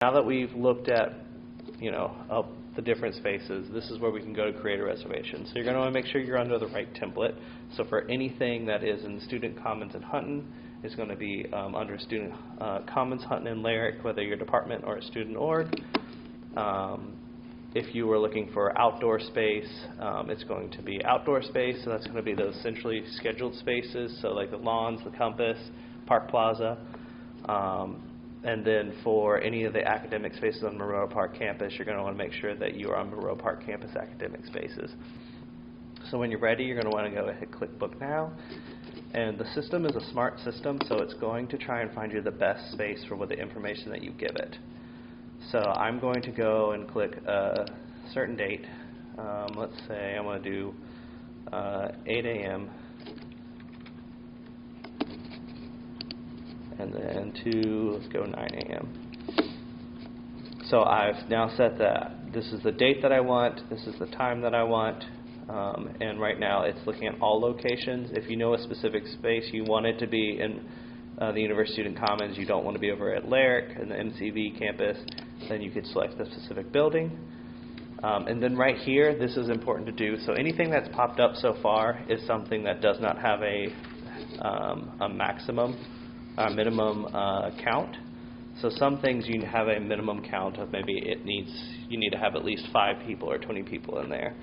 Now that we've looked at, the different spaces, this is where we can go to create a reservation. So you're going to want to make sure you're under the right template. So for anything that is in Student Commons in Hunton, it's going to be under Student Commons Hunton and Lyric, whether you're a department or a student org. If you were looking for outdoor space, it's going to be outdoor space, so that's going to be those centrally scheduled spaces, so like the lawns, the Compass, Park Plaza. And then for any of the academic spaces on Monroe Park campus, you're going to want to make sure that you are on Monroe Park campus academic spaces. So when you're ready, you're going to want to go ahead and click Book Now. And the system is a smart system, so it's going to try and find you the best space for the information that you give it. So I'm going to go and click a certain date. Let's say I want to do 8 a.m. and then let's go 9 a.m. So I've now set that this is the date that I want, this is the time that I want, and right now it's looking at all locations. If you know a specific space, you want it to be in the University Student Commons, you don't want to be over at Lyric and the MCV campus, then you could select the specific building. And then right here, this is important to do. So anything that's popped up so far is something that does not have a minimum count. So some things you have a minimum count of, maybe you need to have at least 5 people or 20 people in there.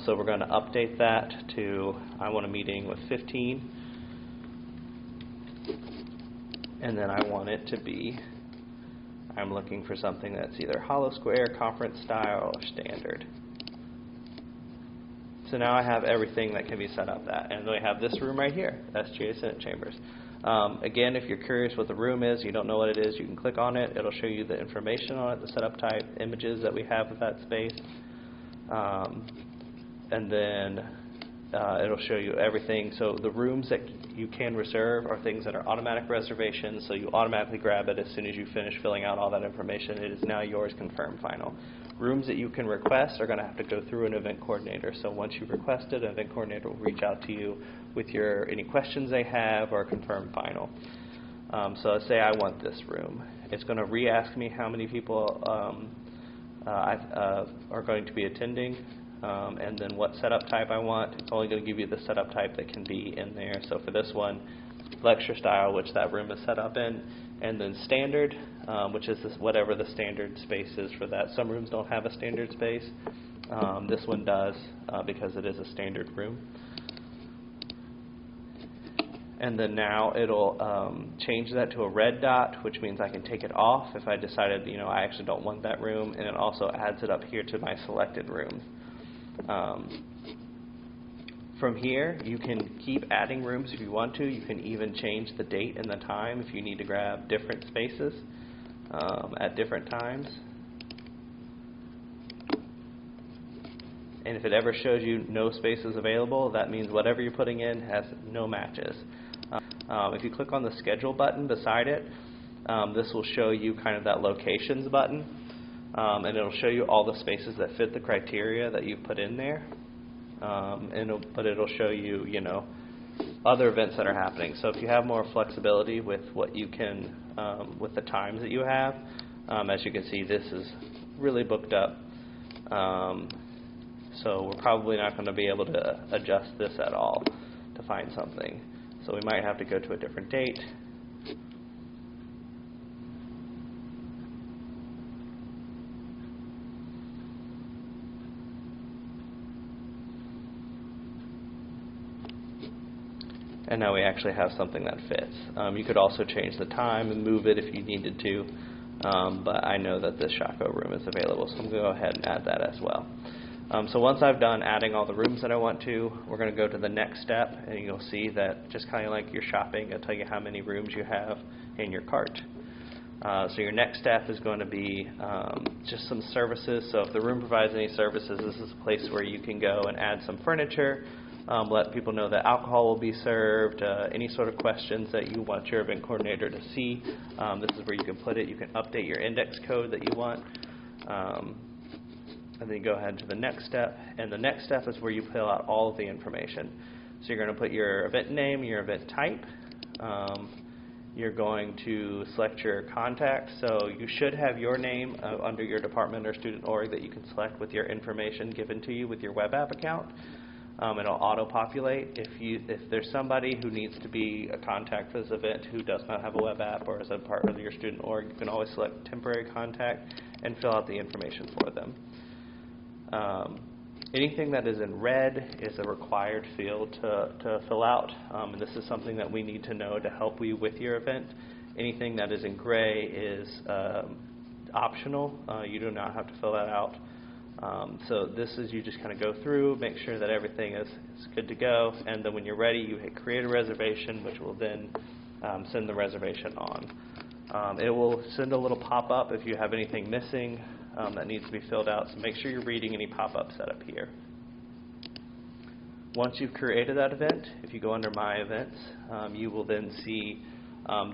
So we're going to update that to I want a meeting with 15. And then I want it to be, I'm looking for something that's either hollow square, conference style, or standard. So now I have everything that can be set up at. And we have this room right here, SGA Senate Chambers. Again, if you're curious what the room is, you don't know what it is, you can click on it. It'll show you the information on it, the setup type, images that we have of that space. And then it'll show you everything. So the rooms that you can reserve are things that are automatic reservations, so you automatically grab it as soon as you finish filling out all that information. It is now yours, confirmed, final. Rooms that you can request are going to have to go through an event coordinator. So once you've requested, an event coordinator will reach out to you with any questions they have or confirm final. So let's say I want this room. It's going to re-ask me how many people are going to be attending. And then what setup type I want. It's only going to give you the setup type that can be in there. So for this one, lecture style, which that room is set up in, and then standard, which is whatever the standard space is for that. Some rooms don't have a standard space. This one does because it is a standard room. And then now it'll change that to a red dot, which means I can take it off if I decided, I actually don't want that room. And it also adds it up here to my selected rooms. From here, you can keep adding rooms if you want to. You can even change the date and the time if you need to grab different spaces at different times. And if it ever shows you no spaces available, that means whatever you're putting in has no matches. If you click on the schedule button beside it, this will show you kind of that locations button. And it'll show you all the spaces that fit the criteria that you've put in there. But it'll show you, other events that are happening. So if you have more flexibility with what you can, with the times that you have, as you can see, this is really booked up. So we're probably not going to be able to adjust this at all to find something. So we might have to go to a different date. And now we actually have something that fits. You could also change the time and move it if you needed to, but I know that this Shaco room is available, so I'm going to go ahead and add that as well. So once I've done adding all the rooms that I want to, we're going to go to the next step, and you'll see that just kind of like your shopping, it'll tell you how many rooms you have in your cart. So your next step is going to be just some services. So if the room provides any services, this is a place where you can go and add some furniture, let people know that alcohol will be served, any sort of questions that you want your event coordinator to see. This is where you can put it. You can update your index code that you want. And then you go ahead to the next step. And the next step is where you fill out all of the information. So you're going to put your event name, your event type, You're going to select your contact, so you should have your name under your department or student org that you can select with your information given to you with your WebApp account. It'll auto-populate. If there's somebody who needs to be a contact for this event who does not have a WebApp or is a part of your student org, you can always select temporary contact and fill out the information for them. Anything that is in red is a required field to fill out, and this is something that we need to know to help you with your event. Anything that is in gray is optional. You do not have to fill that out. So this is you just kind of go through, make sure that everything is good to go, and then when you're ready, you hit create a reservation, which will then send the reservation on. It will send a little pop-up if you have anything missing that needs to be filled out, so make sure you're reading any pop-ups set up here. Once you've created that event, if you go under My Events, you will then see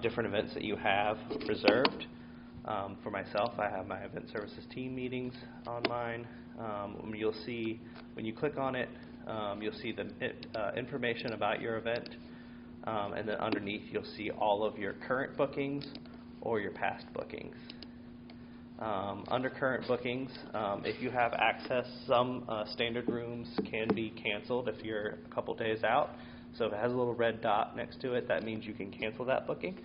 different events that you have reserved. For myself, I have my event services team meetings online. You'll see, when you click on it, you'll see the information about your event, and then underneath you'll see all of your current bookings or your past bookings. Under current bookings, if you have access, some standard rooms can be canceled if you're a couple days out. So if it has a little red dot next to it, that means you can cancel that booking.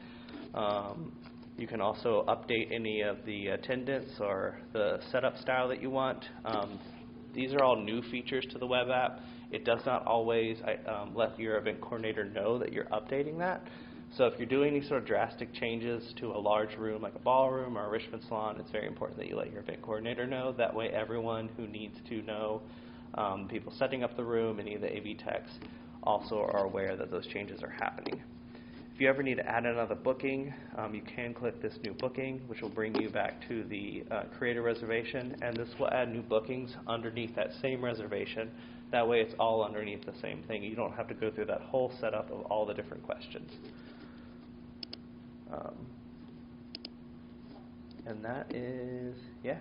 You can also update any of the attendance or the setup style that you want. These are all new features to the web app. It does not always let your event coordinator know that you're updating that. So if you're doing any sort of drastic changes to a large room like a ballroom or a Richmond salon, it's very important that you let your event coordinator know. That way everyone who needs to know, people setting up the room, any of the AV techs, also are aware that those changes are happening. If you ever need to add another booking, you can click this new booking, which will bring you back to the create a reservation, and this will add new bookings underneath that same reservation. That way it's all underneath the same thing. You don't have to go through that whole setup of all the different questions. And that is, yeah.